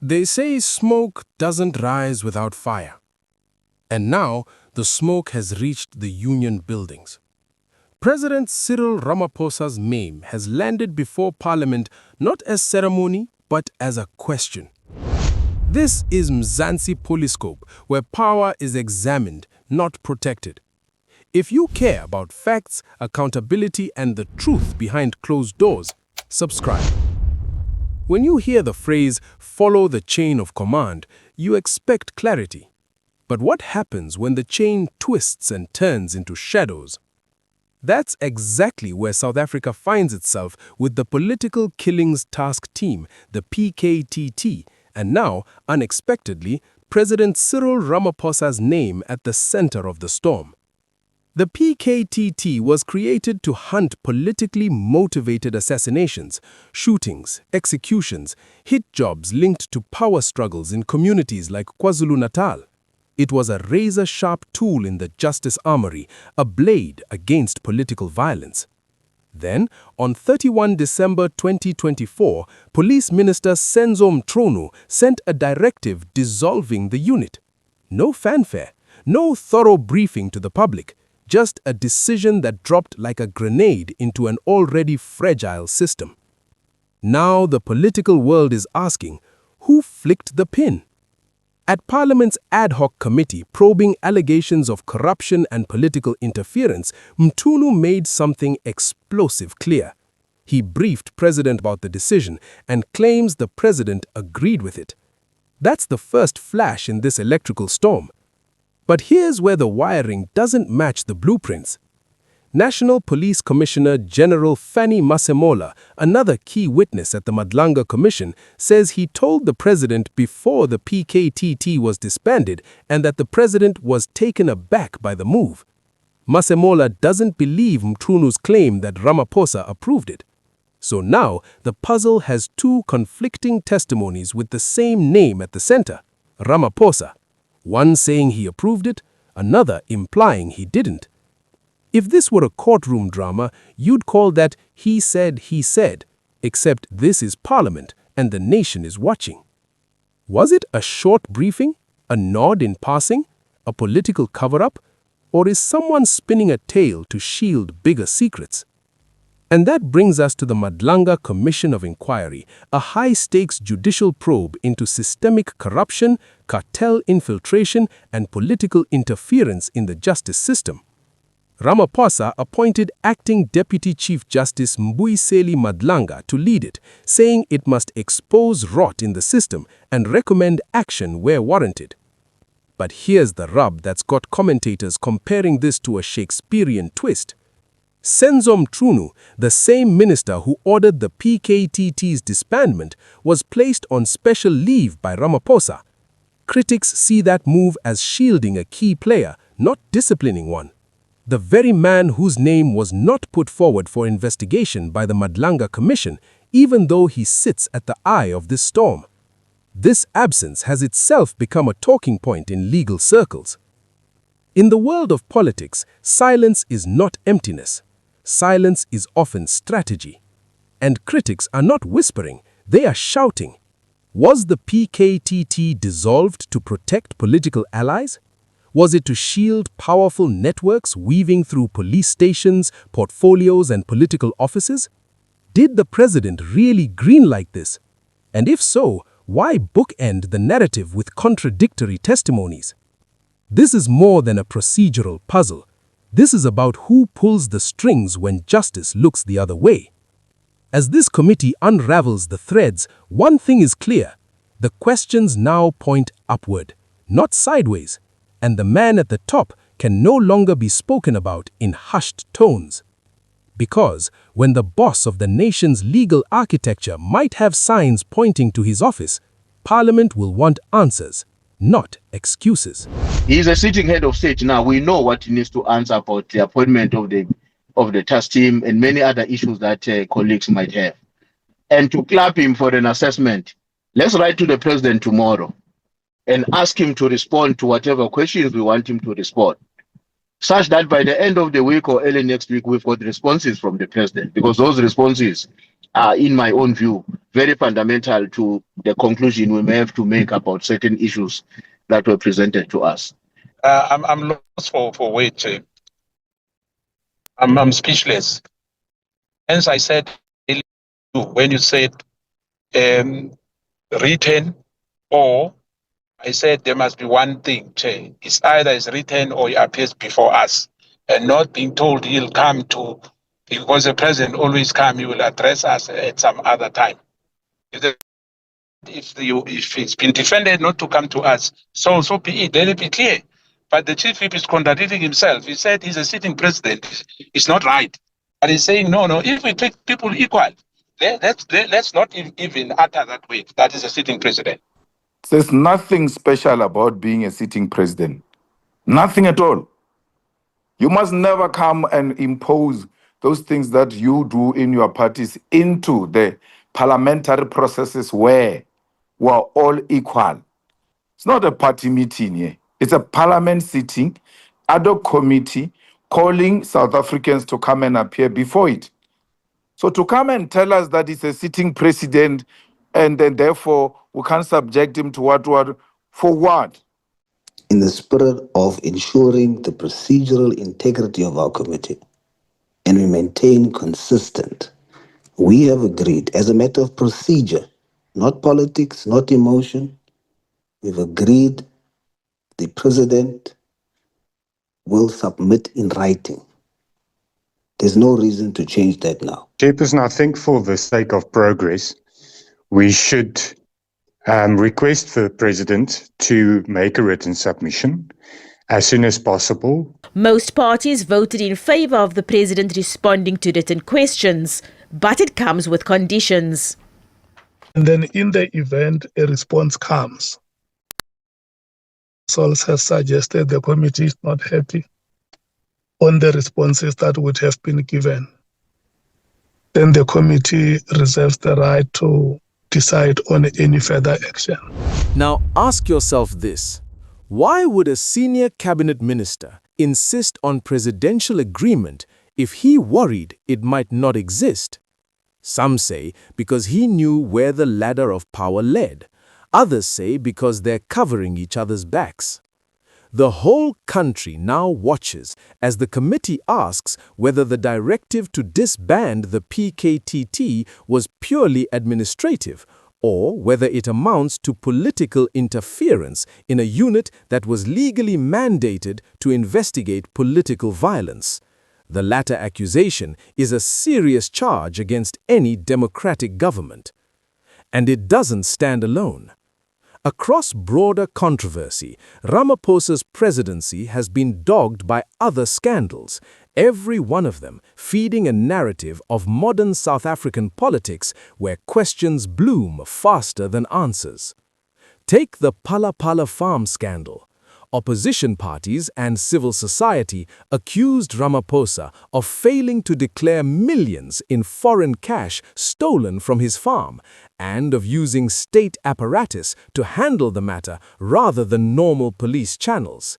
They say smoke doesn't rise without fire. And now the smoke has reached the union buildings. President Cyril Ramaphosa's name has landed before Parliament not as ceremony but as a question. This is Mzansi PoliScope, where power is examined, not protected. If you care about facts, accountability, and the truth behind closed doors, subscribe. When you hear the phrase, follow the chain of command, you expect clarity. But what happens when the chain twists and turns into shadows? That's exactly where South Africa finds itself with the Political Killings Task Team, the PKTT, and now, unexpectedly, President Cyril Ramaphosa's name at the center of the storm. The PKTT was created to hunt politically motivated assassinations, shootings, executions, hit jobs linked to power struggles in communities like KwaZulu-Natal. It was a razor-sharp tool in the justice armory, a blade against political violence. Then, on 31 December 2024, Police Minister Senzo Mchunu sent a directive dissolving the unit. No fanfare, no thorough briefing to the public, just a decision that dropped like a grenade into an already fragile system. Now the political world is asking, who flicked the pin? At Parliament's ad hoc committee probing allegations of corruption and political interference, Mchunu made something explosive clear. He briefed President about the decision and claims the President agreed with it. That's the first flash in this electrical storm. But here's where the wiring doesn't match the blueprints. National Police Commissioner General Fanny Masemola, another key witness at the Madlanga Commission, says he told the president before the PKTT was disbanded and that the president was taken aback by the move. Masemola doesn't believe Mchunu's claim that Ramaphosa approved it. So now the puzzle has two conflicting testimonies with the same name at the center, Ramaphosa. One saying he approved it, another implying he didn't. If this were a courtroom drama, you'd call that he said, except this is Parliament and the nation is watching. Was it a short briefing, a nod in passing, a political cover-up, or is someone spinning a tale to shield bigger secrets? And that brings us to the Madlanga Commission of Inquiry, a high-stakes judicial probe into systemic corruption, cartel infiltration, and political interference in the justice system. Ramaphosa appointed Acting Deputy Chief Justice Mbuyiseli Madlanga to lead it, saying it must expose rot in the system and recommend action where warranted. But here's the rub that's got commentators comparing this to a Shakespearean twist. Senzo Mchunu, the same minister who ordered the PKTT's disbandment, was placed on special leave by Ramaphosa. Critics see that move as shielding a key player, not disciplining one. The very man whose name was not put forward for investigation by the Madlanga Commission, even though he sits at the eye of this storm. This absence has itself become a talking point in legal circles. In the world of politics, silence is not emptiness. Silence is often strategy. And critics are not whispering, they are shouting. Was the PKTT dissolved to protect political allies? Was it to shield powerful networks weaving through police stations, portfolios, and political offices? Did the president really greenlight this? And if so, why bookend the narrative with contradictory testimonies? This is more than a procedural puzzle. This is about who pulls the strings when justice looks the other way. As this committee unravels the threads, one thing is clear. The questions now point upward, not sideways. And the man at the top can no longer be spoken about in hushed tones. Because when the boss of the nation's legal architecture might have signs pointing to his office, Parliament will want answers, not excuses. He is a sitting head of state now. We know what he needs to answer about the appointment of the task team and many other issues that colleagues might have. And to clap him for an assessment, let's write to the president tomorrow and ask him to respond to whatever questions we want him to respond. such that by the end of the week or early next week, we've got responses from the president, because those responses are, in my own view, very fundamental to the conclusion we may have to make about certain issues that were presented to us. I'm lost for words. I'm speechless. Hence, I said when you said written, or I said there must be one thing. It's either it's written or he appears before us, and not being told he'll come to, because the president always come, he will address us at some other time. If it's been defended not to come to us, so be it. Let it be clear. But the chief whip is contradicting himself. He said he's a sitting president. It's not right. But he's saying, no, if we treat people equal, let's not even utter that way. That is a sitting president. There's nothing special about being a sitting president. Nothing at all. You must never come and impose those things that you do in your parties into the parliamentary processes where we are all equal. It's not a party meeting here. It's a parliament sitting, ad hoc committee, calling South Africans to come and appear before it. So to come and tell us that it's a sitting president and then therefore we can't subject him to what, for what? In the spirit of ensuring the procedural integrity of our committee, and we maintain consistent, we have agreed, as a matter of procedure, not politics, not emotion, we've agreed the president will submit in writing. There's no reason to change that now. Chairperson, I think for the sake of progress, we should request the president to make a written submission as soon as possible. Most parties voted in favor of the president responding to written questions, but it comes with conditions. And then in the event a response comes, Sols has suggested the committee is not happy on the responses that would have been given. Then the committee reserves the right to decide on any further action. Now ask yourself this: why would a senior cabinet minister insist on presidential agreement if he worried it might not exist? Some say because he knew where the ladder of power led. Others say because they're covering each other's backs. The whole country now watches as the committee asks whether the directive to disband the PKTT was purely administrative or whether it amounts to political interference in a unit that was legally mandated to investigate political violence. The latter accusation is a serious charge against any democratic government. And it doesn't stand alone. Across broader controversy, Ramaphosa's presidency has been dogged by other scandals, every one of them feeding a narrative of modern South African politics where questions bloom faster than answers. Take the Phala Phala farm scandal. Opposition parties and civil society accused Ramaphosa of failing to declare millions in foreign cash stolen from his farm and of using state apparatus to handle the matter rather than normal police channels.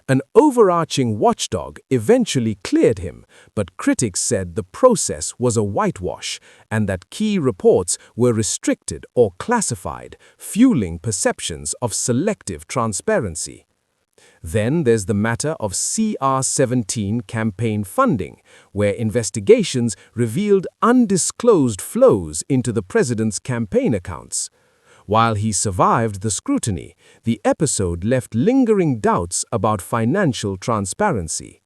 An overarching watchdog eventually cleared him, but critics said the process was a whitewash and that key reports were restricted or classified, fueling perceptions of selective transparency. Then there's the matter of CR17 campaign funding, where investigations revealed undisclosed flows into the president's campaign accounts. While he survived the scrutiny, the episode left lingering doubts about financial transparency.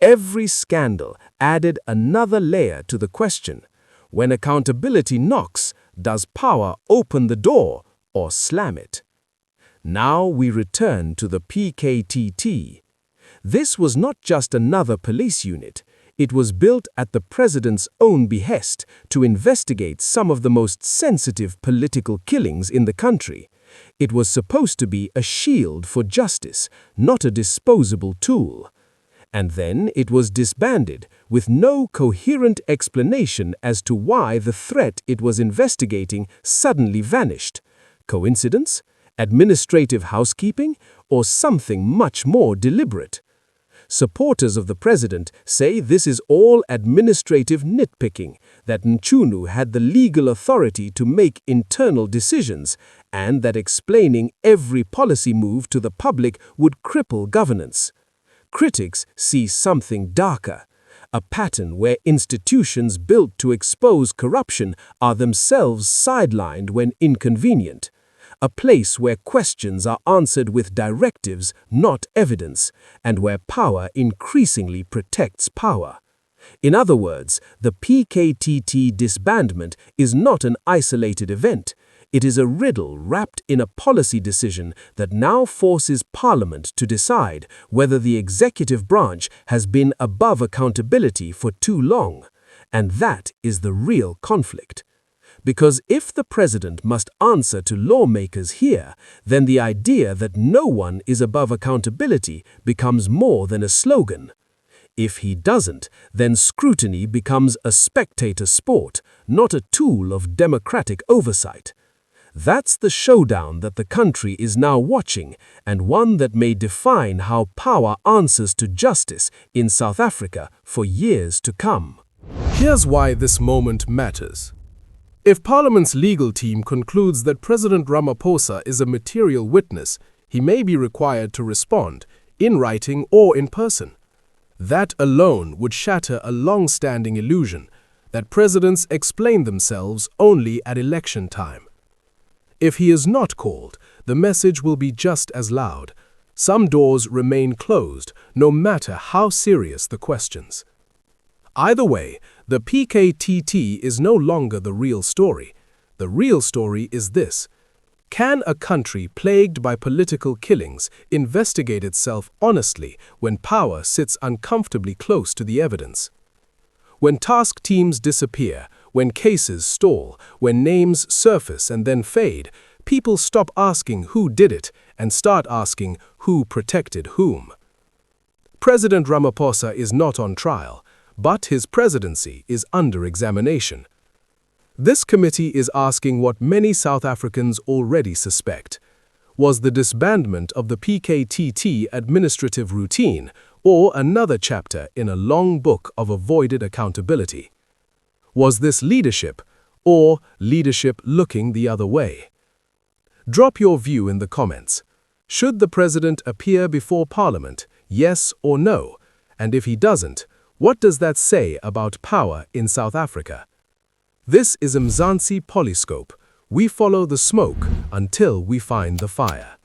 Every scandal added another layer to the question: when accountability knocks, does power open the door or slam it? Now we return to the PKTT. This was not just another police unit. It was built at the president's own behest to investigate some of the most sensitive political killings in the country. It was supposed to be a shield for justice, not a disposable tool. And then it was disbanded with no coherent explanation as to why the threat it was investigating suddenly vanished. Coincidence? Administrative housekeeping, or something much more deliberate? Supporters of the president say this is all administrative nitpicking, that Mchunu had the legal authority to make internal decisions, and that explaining every policy move to the public would cripple governance. Critics see something darker, a pattern where institutions built to expose corruption are themselves sidelined when inconvenient. A place where questions are answered with directives, not evidence, and where power increasingly protects power. In other words, the PKTT disbandment is not an isolated event. It is a riddle wrapped in a policy decision that now forces Parliament to decide whether the executive branch has been above accountability for too long. And that is the real conflict. Because if the president must answer to lawmakers here, then the idea that no one is above accountability becomes more than a slogan. If he doesn't, then scrutiny becomes a spectator sport, not a tool of democratic oversight. That's the showdown that the country is now watching, and one that may define how power answers to justice in South Africa for years to come. Here's why this moment matters. If Parliament's legal team concludes that President Ramaphosa is a material witness, he may be required to respond, in writing or in person. That alone would shatter a long-standing illusion that presidents explain themselves only at election time. If he is not called, the message will be just as loud. Some doors remain closed, no matter how serious the questions. Either way, the PKTT is no longer the real story. The real story is this: can a country plagued by political killings investigate itself honestly when power sits uncomfortably close to the evidence? When task teams disappear, when cases stall, when names surface and then fade, people stop asking who did it and start asking who protected whom. President Ramaphosa is not on trial, but his presidency is under examination. This committee is asking what many South Africans already suspect. Was the disbandment of the PKTT administrative routine, or another chapter in a long book of avoided accountability? Was this leadership, or leadership looking the other way? Drop your view in the comments. Should the president appear before Parliament, yes or no? And if he doesn't, what does that say about power in South Africa? This is Mzansi PoliScope. We follow the smoke until we find the fire.